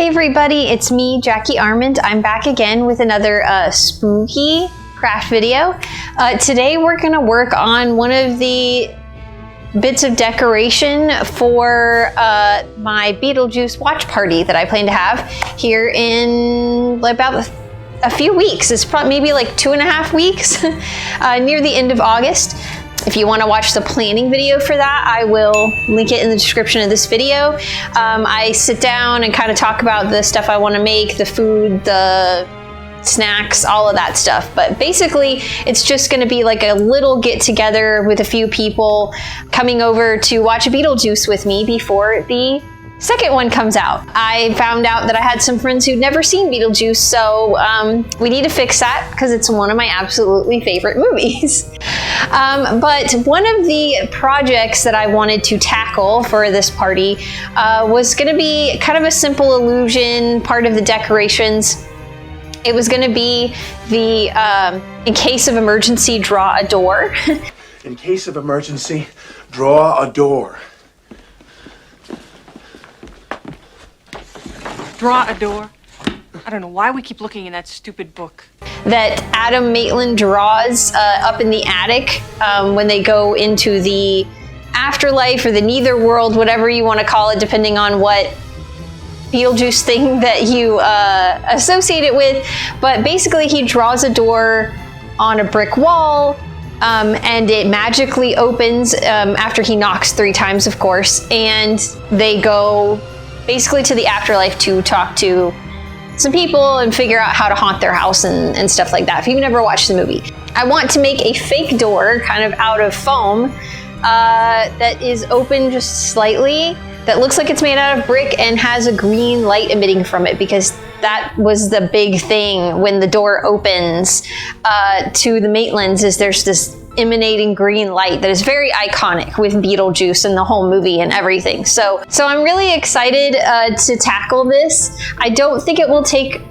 Hey everybody, it's me, Jackie Armand. I'm back again with another spooky craft video. Today we're going to work on one of the bits of decoration for my Beetlejuice watch party that I plan to have here in about a few weeks. It's probably maybe like 2.5 weeks near the end of August. If you want to watch the planning video for that, I will link it in the description of this video. I sit down and kind of talk about the stuff I want to make, the food, the snacks, all of that stuff. But basically, it's just going to be like a little get together with a few people coming over to watch Beetlejuice with me before the second one comes out. I found out that I had some friends who'd never seen Beetlejuice, so we need to fix that because it's one of my absolutely favorite movies. But one of the projects that I wanted to tackle for this party was going to be kind of a simple illusion, part of the decorations. It was going to be the, in case of emergency, draw a door. In case of emergency, draw a door. Draw a door? I don't know why we keep looking in that stupid book. That Adam Maitland draws up in the attic when they go into the afterlife or the Netherworld, whatever you want to call it, depending on what Beetlejuice thing that you associate it with. But basically he draws a door on a brick wall and it magically opens after he knocks 3 times, of course, and they go basically to the afterlife to talk to some people and figure out how to haunt their house and stuff like that, if you've never watched the movie. I want to make a fake door kind of out of foam that is open just slightly, that looks like it's made out of brick and has a green light emitting from it, because that was the big thing when the door opens to the Maitlands, is there's this emanating green light that is very iconic with Beetlejuice and the whole movie and everything. So I'm really excited to tackle this. I don't think it will take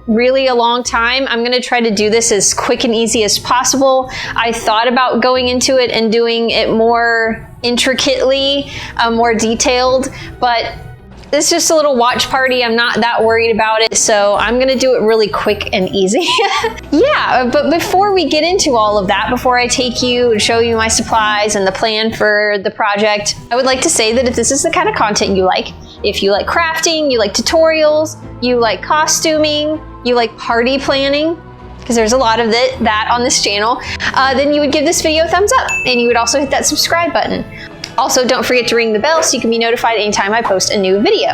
really a long time. I'm going to try to do this as quick and easy as possible. I thought about going into it and doing it more intricately, more detailed, but it's just a little watch party. I'm not that worried about it, so I'm gonna do it really quick and easy. Yeah, but before we get into all of that, before I take you and show you my supplies and the plan for the project, I would like to say that if this is the kind of content you like, if you like crafting, you like tutorials, you like costuming, you like party planning, because there's a lot of that on this channel, then you would give this video a thumbs up, and you would also hit that subscribe button. Also, don't forget to ring the bell so you can be notified anytime I post a new video.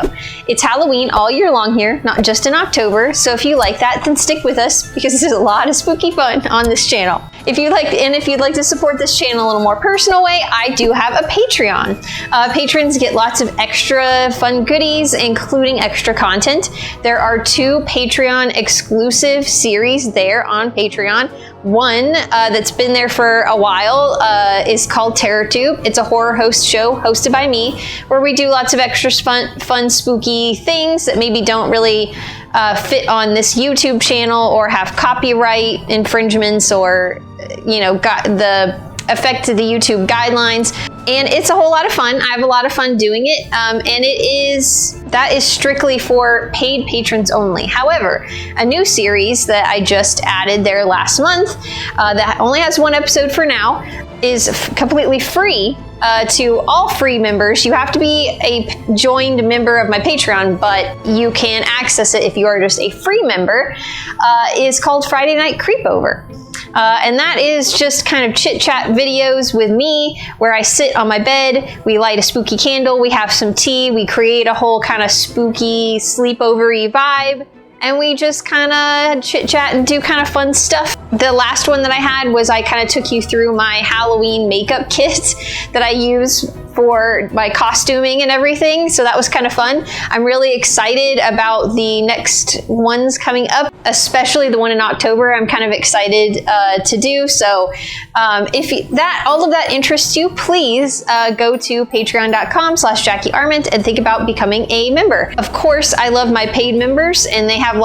It's Halloween all year long here, not just in October, so if you like that, then stick with us, because there's a lot of spooky fun on this channel. If you'd like to support this channel in a little more personal way, I do have a Patreon. Patrons get lots of extra fun goodies, including extra content. There are 2 Patreon exclusive series there on Patreon. One that's been there for a while is called Terror Tube. It's a horror host show hosted by me, where we do lots of extra fun spooky things that maybe don't really fit on this YouTube channel or have copyright infringements or, you know, got the effect of the YouTube guidelines. And it's a whole lot of fun. I have a lot of fun doing it. And that is strictly for paid patrons only. However, a new series that I just added there last month that only has 1 episode for now is completely free to all free members. You have to be a joined member of my Patreon, but you can access it if you are just a free member. Is called Friday Night Creepover. And that is just kind of chit-chat videos with me, where I sit on my bed, we light a spooky candle, we have some tea, we create a whole kind of spooky sleepover-y vibe, and we just kind of chit-chat and do kind of fun stuff. The last one that I had was I kind of took you through my Halloween makeup kit that I use for my costuming and everything, so that was kind of fun. I'm really excited about the next ones coming up, especially the one in October. I'm kind of excited to do, so if all of that interests you, please go to patreon.com/Jackie Armand and think about becoming a member. Of course, I love my paid members, and they have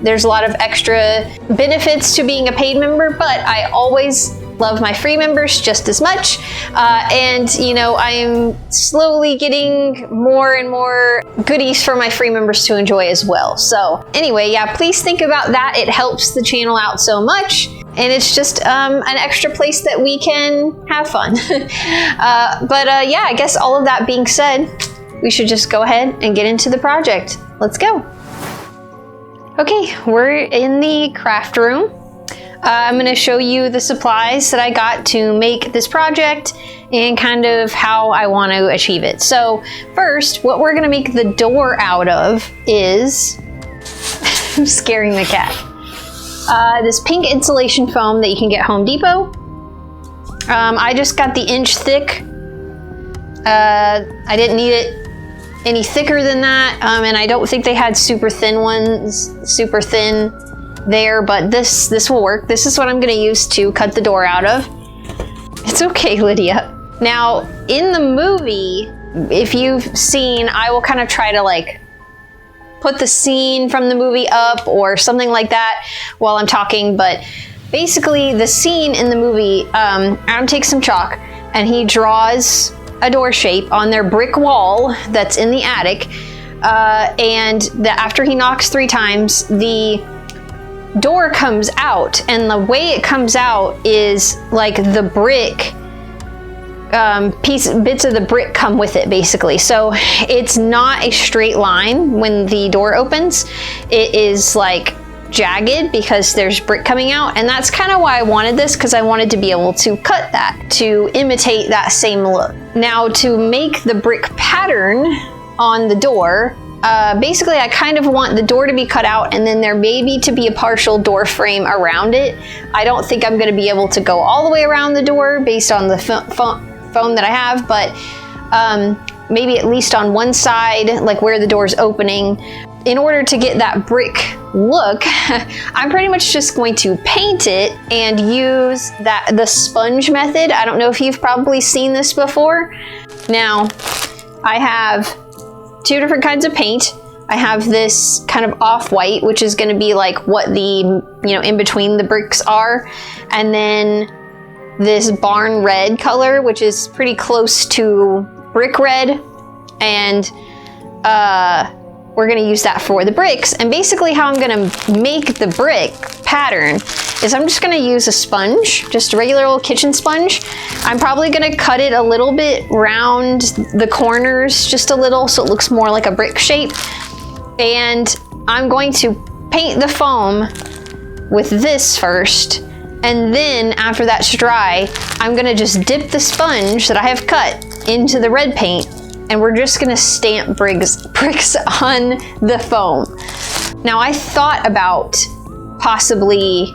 there's a lot of extra benefits to being a paid member, but I always love my free members just as much. And you know, I'm slowly getting more and more goodies for my free members to enjoy as well. So anyway, yeah, please think about that. It helps the channel out so much. And it's just an extra place that we can have fun. Yeah, I guess all of that being said, we should just go ahead and get into the project. Let's go. Okay, we're in the craft room. I'm going to show you the supplies that I got to make this project and kind of how I want to achieve it. So first, what we're going to make the door out of is I'm scaring the cat. This pink insulation foam that you can get Home Depot. I just got the inch thick. I didn't need it any thicker than that, and I don't think they had super thin ones, super thin there, but this will work. This is what I'm going to use to cut the door out of. It's okay, Lydia. Now, in the movie, if you've seen, I will kind of try to like put the scene from the movie up or something like that while I'm talking, but basically the scene in the movie, Adam takes some chalk and he draws a door shape on their brick wall that's in the attic, and after he knocks 3 times, the door comes out, and the way it comes out is like the brick bits of the brick come with it, basically. So it's not a straight line when the door opens. It is like jagged because there's brick coming out, and that's kind of why I wanted this, because I wanted to be able to cut that to imitate that same look. Now, to make the brick pattern on the door, basically I kind of want the door to be cut out and then there may be to be a partial door frame around it. I don't think I'm going to be able to go all the way around the door based on the foam that I have, but maybe at least on one side, like where the door's opening. In order to get that brick look, I'm pretty much just going to paint it and use the sponge method. I don't know if you've probably seen this before. Now, I have 2 different kinds of paint. I have this kind of off-white, which is going to be like what the, in between the bricks are. And then this barn red color, which is pretty close to brick red. And we're going to use that for the bricks. And basically how I'm going to make the brick pattern is I'm just going to use a sponge, just a regular old kitchen sponge. I'm probably going to cut it a little bit round the corners, just a little, so it looks more like a brick shape. And I'm going to paint the foam with this first. And then after that's dry, I'm going to just dip the sponge that I have cut into the red paint, and we're just gonna stamp bricks on the foam. Now, I thought about possibly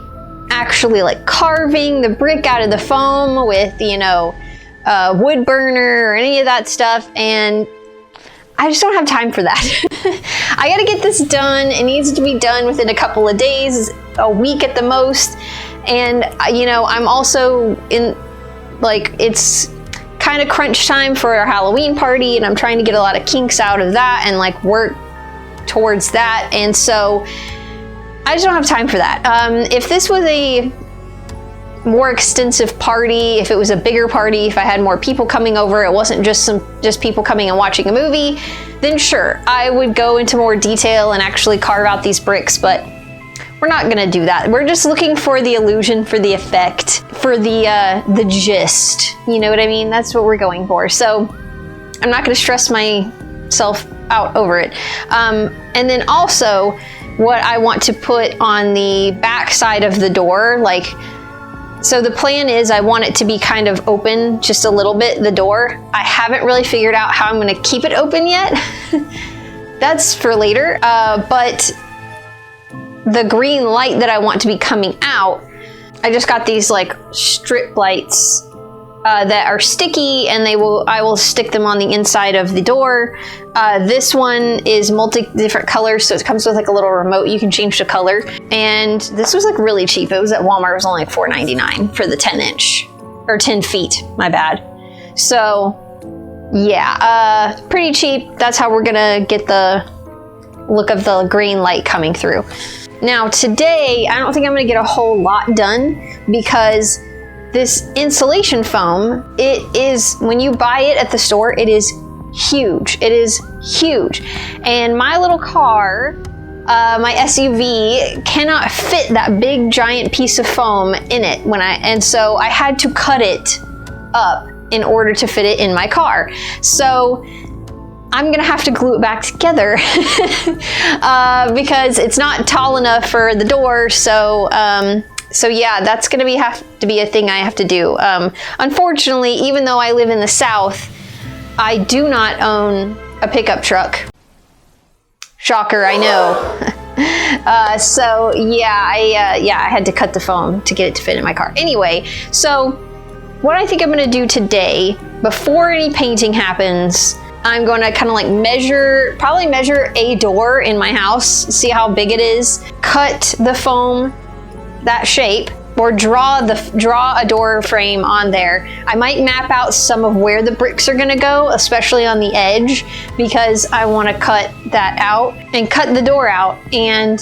actually like carving the brick out of the foam with, a wood burner or any of that stuff, and I just don't have time for that. I gotta get this done. It needs to be done within a couple of days, a week at the most. And, I'm also in, it's kind of crunch time for our Halloween party, and I'm trying to get a lot of kinks out of that and work towards that. And so I just don't have time for that. If this was a more extensive party, if it was a bigger party, if I had more people coming over, it wasn't just people coming and watching a movie, then sure, I would go into more detail and actually carve out these bricks, but we're not gonna do that. We're just looking for the illusion, for the effect, for the gist. You know what I mean? That's what we're going for. So I'm not gonna stress myself out over it. And then also what I want to put on the back side of the door, so the plan is I want it to be kind of open just a little bit, the door. I haven't really figured out how I'm gonna keep it open yet. That's for later, but the green light that I want to be coming out, I just got these strip lights that are sticky, and I will stick them on the inside of the door. This one is different colors, so it comes with a little remote. You can change the color. And this was really cheap. It was at Walmart. It was only $4.99 for the 10-inch, or 10 feet, my bad. So yeah, pretty cheap. That's how we're gonna get the look of the green light coming through. Now today, I don't think I'm gonna get a whole lot done because this insulation foam, it is, when you buy it at the store, it is huge. It is huge. And my little car, my SUV, cannot fit that big giant piece of foam in it and so I had to cut it up in order to fit it in my car. So I'm gonna have to glue it back together because it's not tall enough for the door. So yeah, that's gonna have to be a thing I have to do. Unfortunately, even though I live in the South, I do not own a pickup truck. Shocker, I know. So yeah, I had to cut the foam to get it to fit in my car. Anyway, so what I think I'm gonna do today, before any painting happens, I'm going to kind of like probably measure a door in my house, see how big it is, cut the foam that shape, or draw a door frame on there. I might map out some of where the bricks are gonna go, especially on the edge, because I want to cut that out and cut the door out and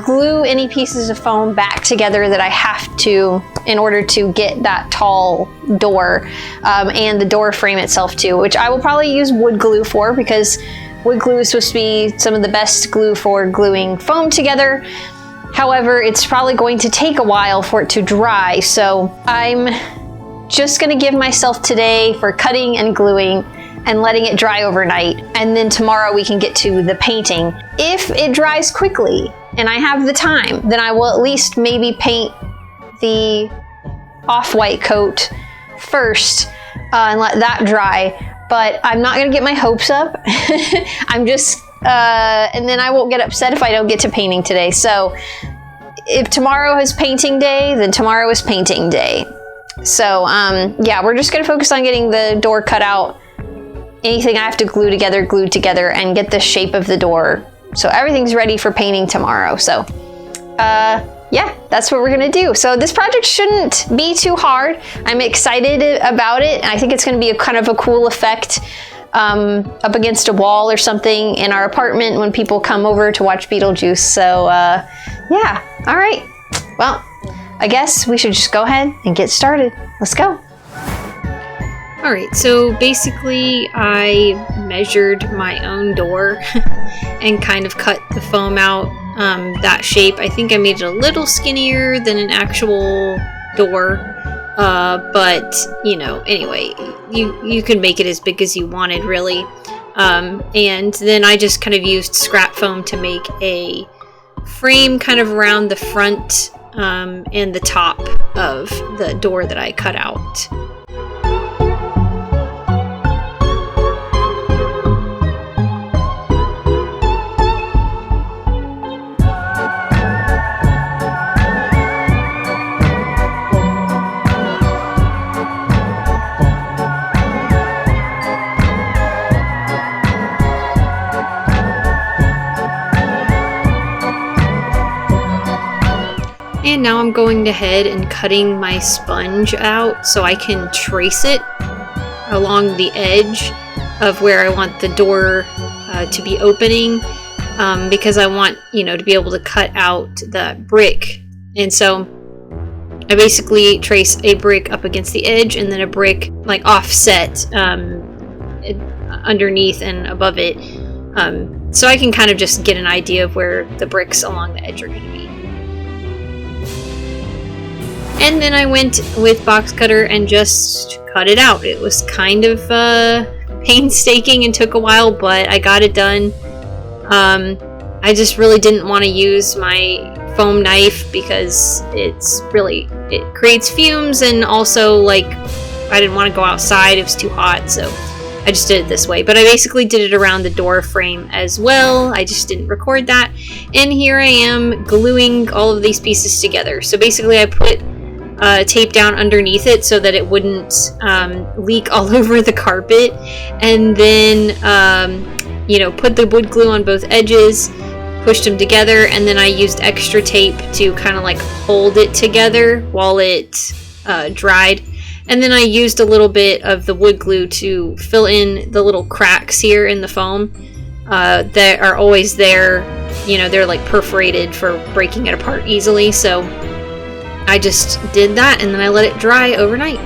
glue any pieces of foam back together that I have to in order to get that tall door, and the door frame itself too, which I will probably use wood glue for, because wood glue is supposed to be some of the best glue for gluing foam together. However, it's probably going to take a while for it to dry, so I'm just gonna give myself today for cutting and gluing and letting it dry overnight, and then tomorrow we can get to the painting. If it dries quickly and I have the time, then I will at least maybe paint the off-white coat first and let that dry, but I'm not gonna get my hopes up. I'm just and then I won't get upset if I don't get to painting today. So if tomorrow is painting day, then tomorrow is painting day. So yeah, we're just gonna focus on getting the door cut out. Anything I have to glue together and get the shape of the door. So everything's ready for painting tomorrow. So yeah, that's what we're gonna do. So this project shouldn't be too hard. I'm excited about it, and I think it's gonna be a kind of a cool effect up against a wall or something in our apartment when people come over to watch Beetlejuice. So yeah, all right. Well, I guess we should just go ahead and get started. Let's go. All right, so basically I measured my own door and kind of cut the foam out that shape. I think I made it a little skinnier than an actual door, but you know, anyway, you can make it as big as you wanted, really. And then I just kind of used scrap foam to make a frame kind of around the front and the top of the door that I cut out. And now I'm going ahead and cutting my sponge out so I can trace it along the edge of where I want the door to be opening, because I want, you know, to be able to cut out the brick. And so I basically trace a brick up against the edge and then a brick like offset underneath and above it, so I can kind of just get an idea of where the bricks along the edge are going to be. And then I went with box cutter and just cut it out. It was kind of painstaking and took a while, but I got it done. I just really didn't want to use my foam knife because it creates fumes, and also like I didn't want to go outside, it was too hot, so I just did it this way. But I basically did it around the door frame as well. I just didn't record that. And here I am gluing all of these pieces together. So basically I put tape down underneath it so that it wouldn't leak all over the carpet, and then you know, put the wood glue on both edges, pushed them together, and then I used extra tape to kind of like hold it together while it dried. And then I used a little bit of the wood glue to fill in the little cracks here in the foam that are always there. You know, they're like perforated for breaking it apart easily, so I just did that and then I let it dry overnight.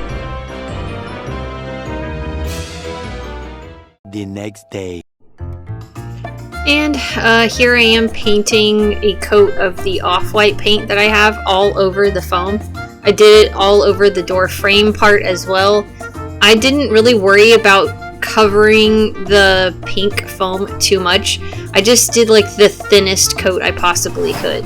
The next day. And here I am painting a coat of the off-white paint that I have all over the foam. I did it all over the door frame part as well. I didn't really worry about covering the pink foam too much. I just did like the thinnest coat I possibly could.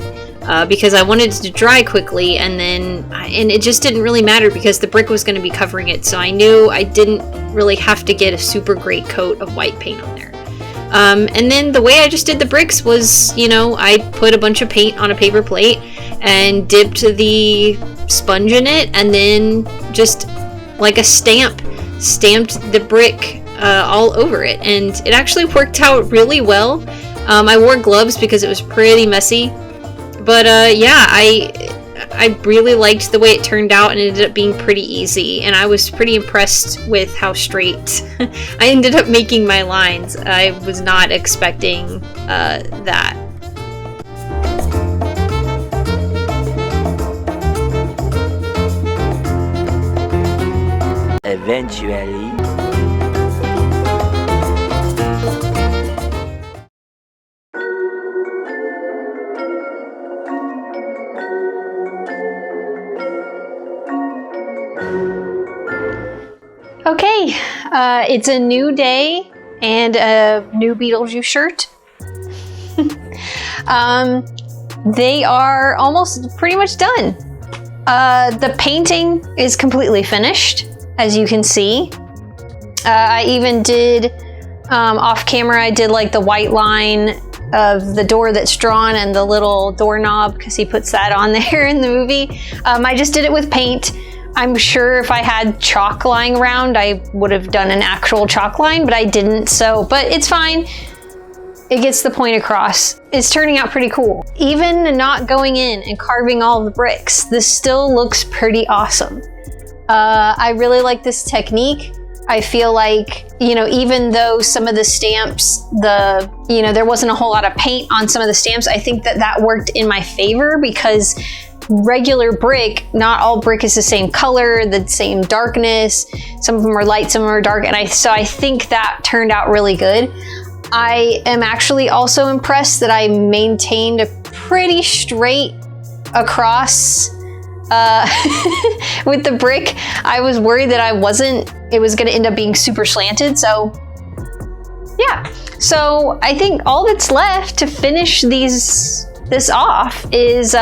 Because I wanted it to dry quickly, and it just didn't really matter because the brick was going to be covering it, so I knew I didn't really have to get a super great coat of white paint on there. And then the way I just did the bricks was, you know, I put a bunch of paint on a paper plate and dipped the sponge in it, and then just like a stamped the brick all over it, and it actually worked out really well. I wore gloves because it was pretty messy. But yeah, I really liked the way it turned out, and it ended up being pretty easy, and I was pretty impressed with how straight I ended up making my lines. I was not expecting that. Eventually. Okay, it's a new day and a new Beetlejuice shirt. They are almost pretty much done. The painting is completely finished, as you can see. I even did, off camera, I did like the white line of the door that's drawn and the little doorknob, because he puts that on there in the movie. I just did it with paint. I'm sure if I had chalk lying around, I would have done an actual chalk line, but I didn't, but it's fine. It gets the point across. It's turning out pretty cool. Even not going in and carving all the bricks, this still looks pretty awesome. I really like this technique. I feel like, you know, even though some of the stamps, there wasn't a whole lot of paint on some of the stamps, I think that worked in my favor, because regular brick, not all brick is the same color, the same darkness. Some of them are light, some of them are dark, and so I think that turned out really good. I am actually also impressed that I maintained a pretty straight across with the brick. I was worried that it was going to end up being super slanted, so yeah. So I think all that's left to finish this off is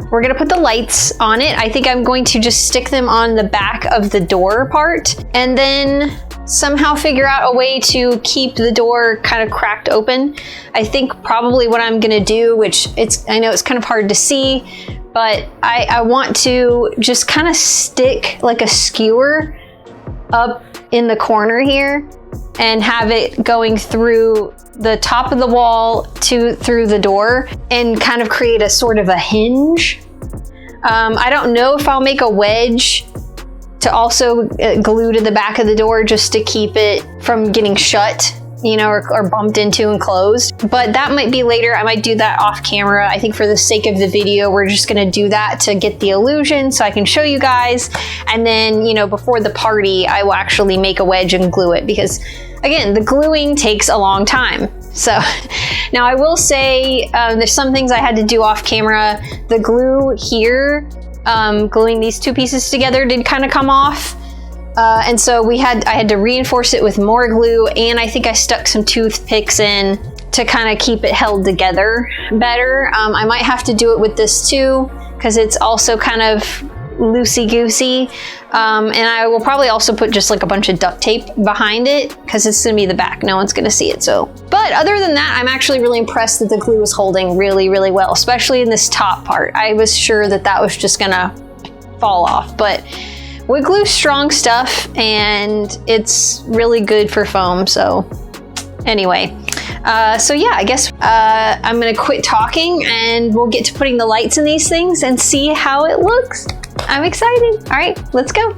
we're gonna put the lights on it. I think I'm going to just stick them on the back of the door part, and then somehow figure out a way to keep the door kind of cracked open. I think probably what I'm gonna do, which I know it's kind of hard to see, but I want to just kind of stick like a skewer up in the corner here and have it going through the top of the wall through the door and kind of create a sort of a hinge. I don't know if I'll make a wedge to also glue to the back of the door just to keep it from getting shut, or bumped into and closed. But that might be later. I might do that off camera. I think for the sake of the video, we're just gonna do that to get the illusion so I can show you guys. And then, before the party, I will actually make a wedge and glue it, because again, the gluing takes a long time. So now I will say there's some things I had to do off camera. The glue here, gluing these two pieces together did kind of come off. And so I had to reinforce it with more glue, and I think I stuck some toothpicks in to kind of keep it held together better. I might have to do it with this too, because it's also kind of loosey-goosey. And I will probably also put just like a bunch of duct tape behind it, because it's gonna be the back. No one's gonna see it, so. But other than that, I'm actually really impressed that the glue is holding really, really well, especially in this top part. I was sure that was just gonna fall off, but wood glue's strong stuff, and it's really good for foam, so anyway. So yeah, I guess I'm gonna quit talking and we'll get to putting the lights in these things and see how it looks. I'm excited. All right, let's go.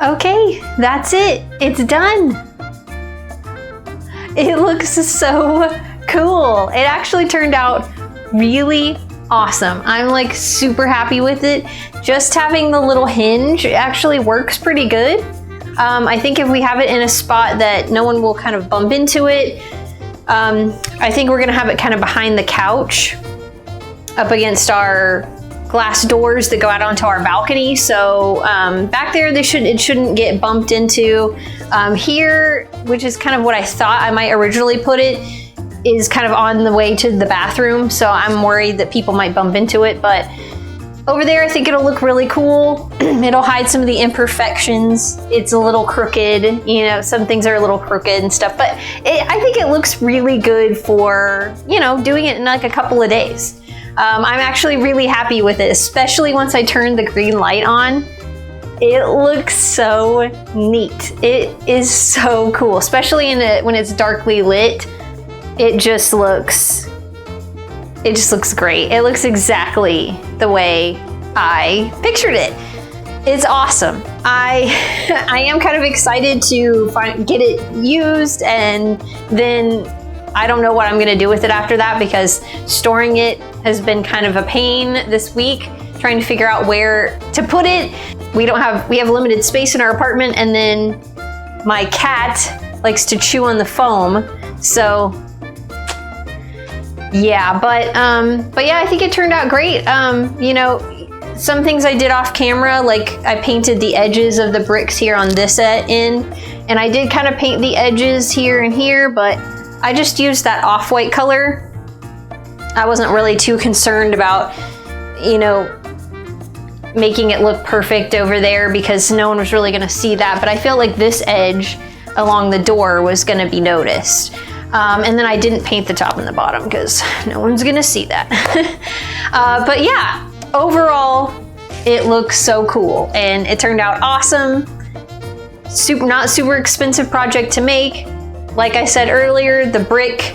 Okay, that's it. It's done. It looks so cool. It actually turned out really awesome. I'm like super happy with it. Just having the little hinge actually works pretty good. I think if we have it in a spot that no one will kind of bump into it, I think we're gonna have it kind of behind the couch up against our glass doors that go out onto our balcony. So back there, it shouldn't get bumped into. Here, which is kind of what I thought I might originally put it, is kind of on the way to the bathroom. So I'm worried that people might bump into it, but over there, I think it'll look really cool. It'll hide some of the imperfections. It's a little crooked, you know, some things are a little crooked and stuff, but I think it looks really good for, you know, doing it in like a couple of days. I'm actually really happy with it, especially once I turn the green light on. It looks so neat. It is so cool, especially when it's darkly lit. It just looks great. It looks exactly the way I pictured it. It's awesome. I am kind of excited to get it used, and then I don't know what I'm gonna do with it after that, because storing it has been kind of a pain this week, trying to figure out where to put it. We have limited space in our apartment, and then my cat likes to chew on the foam, so yeah, but yeah, I think it turned out great. You know, some things I did off camera, like I painted the edges of the bricks here on this end, and I did kind of paint the edges here and here, but I just used that off-white color. I wasn't really too concerned about, you know, making it look perfect over there, because no one was really gonna see that, but I feel like this edge along the door was gonna be noticed. And then I didn't paint the top and the bottom because no one's gonna see that. But yeah, overall, it looks so cool and it turned out awesome. Not super expensive project to make. Like I said earlier, the brick,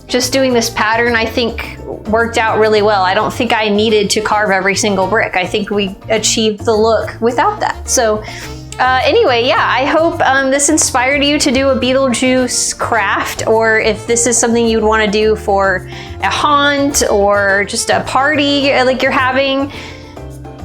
just doing this pattern, I think worked out really well. I don't think I needed to carve every single brick. I think we achieved the look without that. So anyway, yeah, I hope this inspired you to do a Beetlejuice craft, or if this is something you'd want to do for a haunt or just a party like you're having,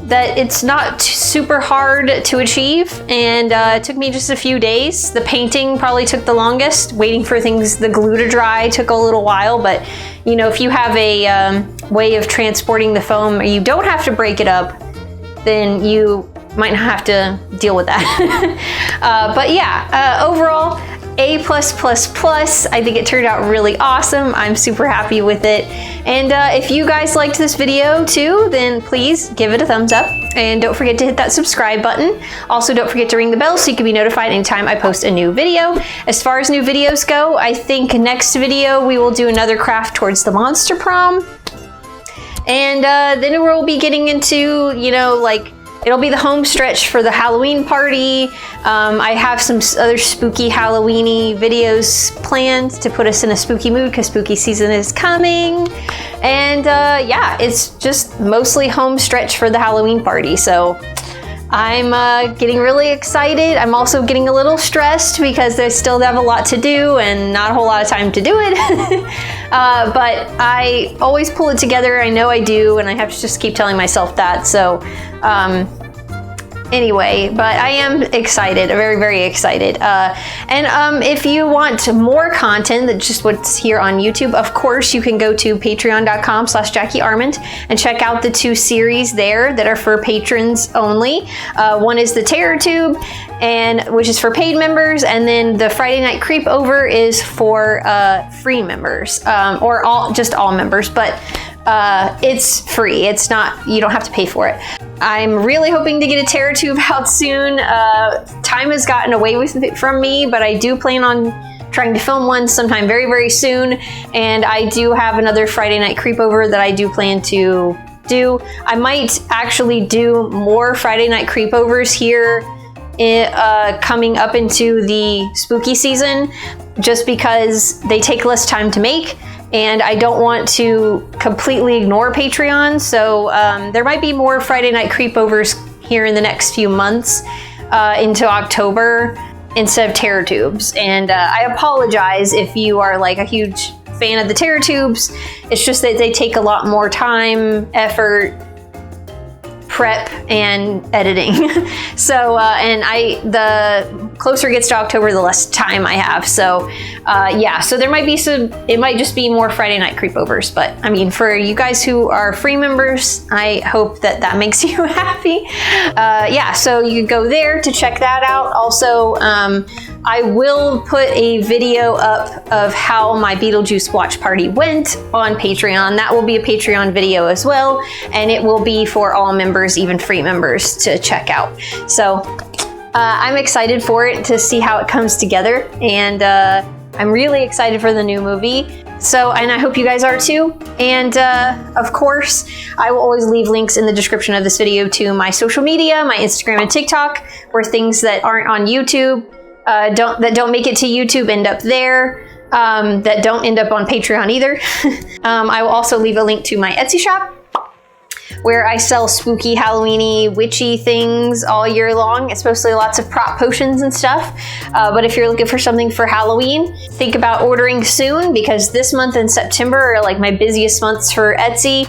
that it's not super hard to achieve, and it took me just a few days. The painting probably took the longest. Waiting for the glue to dry took a little while, but you know, if you have a way of transporting the foam, or you don't have to break it up, then you might not have to deal with that. But yeah, overall, A+++. I think it turned out really awesome. I'm super happy with it. And if you guys liked this video too, then please give it a thumbs up. And don't forget to hit that subscribe button. Also, don't forget to ring the bell so you can be notified anytime I post a new video. As far as new videos go, I think next video we will do another craft towards the monster prom. And then we'll be getting into, you know, like, it'll be the home stretch for the Halloween party. I have some other spooky Halloween-y videos planned to put us in a spooky mood, because spooky season is coming. And yeah, it's just mostly home stretch for the Halloween party. So I'm getting really excited. I'm also getting a little stressed because I still have a lot to do and not a whole lot of time to do it. But I always pull it together. I know I do, and I have to just keep telling myself that. So anyway, but I am excited, very, very excited. And if you want more content than just what's here on YouTube, of course, you can go to patreon.com/JackieArmond and check out the 2 series there that are for patrons only. One is the Terror Tube, which is for paid members, and then the Friday Night Creepover is for free members, or just all members, but it's free. It's not, you don't have to pay for it. I'm really hoping to get a Terror Tube out soon. Time has gotten away from me, but I do plan on trying to film one sometime very, very soon. And I do have another Friday Night Creepover that I do plan to do. I might actually do more Friday Night Creepovers here coming up into the spooky season, just because they take less time to make. And I don't want to completely ignore Patreon, so there might be more Friday Night Creepovers here in the next few months. into October instead of Terror Tubes. And I apologize if you are like a huge fan of the Terror Tubes. It's just that they take a lot more time, effort, prep, and editing. So, and the closer it gets to October, the less time I have. So, yeah, so there might be it might just be more Friday night creepovers. But I mean, for you guys who are free members, I hope that makes you happy. Yeah, so you can go there to check that out. Also, I will put a video up of how my Beetlejuice watch party went on Patreon. That will be a Patreon video as well, and it will be for all members, even free members, to check out. So I'm excited for it, to see how it comes together, and I'm really excited for the new movie. So, and I hope you guys are too. And of course, I will always leave links in the description of this video to my social media, my Instagram and TikTok, where things that aren't on YouTube, that don't make it to YouTube, end up there. That don't end up on Patreon either. I will also leave a link to my Etsy shop, where I sell spooky, Halloweeny, witchy things all year long. It's mostly lots of prop potions and stuff. But if you're looking for something for Halloween, think about ordering soon, because this month and September are like my busiest months for Etsy.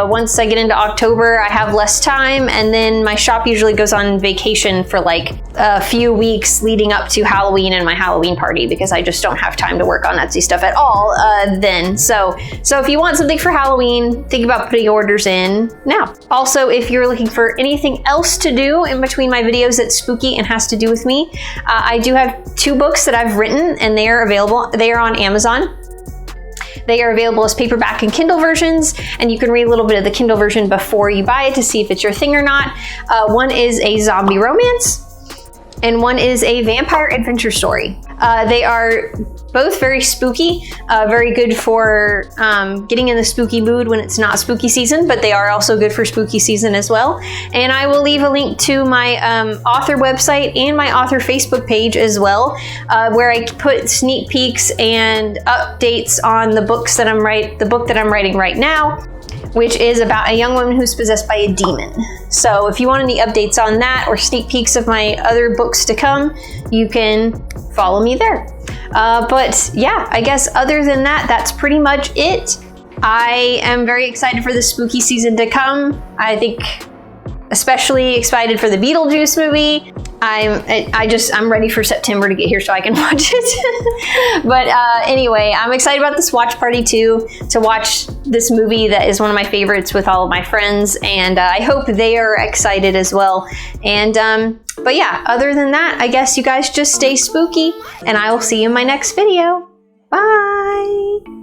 Once I get into October, I have less time, and then my shop usually goes on vacation for like a few weeks leading up to Halloween and my Halloween party, because I just don't have time to work on Etsy stuff at all then. So if you want something for Halloween, think about putting orders in now. Also, if you're looking for anything else to do in between my videos that's spooky and has to do with me, I do have 2 books that I've written, and they are available. They are on Amazon. They are available as paperback and Kindle versions, and you can read a little bit of the Kindle version before you buy it to see if it's your thing or not. One is a zombie romance, and one is a vampire adventure story. They are both very spooky, very good for getting in the spooky mood when it's not spooky season, but they are also good for spooky season as well. And I will leave a link to my author website and my author Facebook page as well, where I put sneak peeks and updates on the books that the book that I'm writing right now, which is about a young woman who's possessed by a demon. So if you want any updates on that or sneak peeks of my other books to come, you can follow me there. But yeah, I guess other than that, that's pretty much it. I am very excited for the spooky season to come. I think especially excited for the Beetlejuice movie. I'm ready for September to get here so I can watch it. But anyway, I'm excited about this watch party too, to watch this movie that is one of my favorites with all of my friends, and I hope they are excited as well. And but yeah, other than that, I guess you guys just stay spooky, and I will see you in my next video. Bye!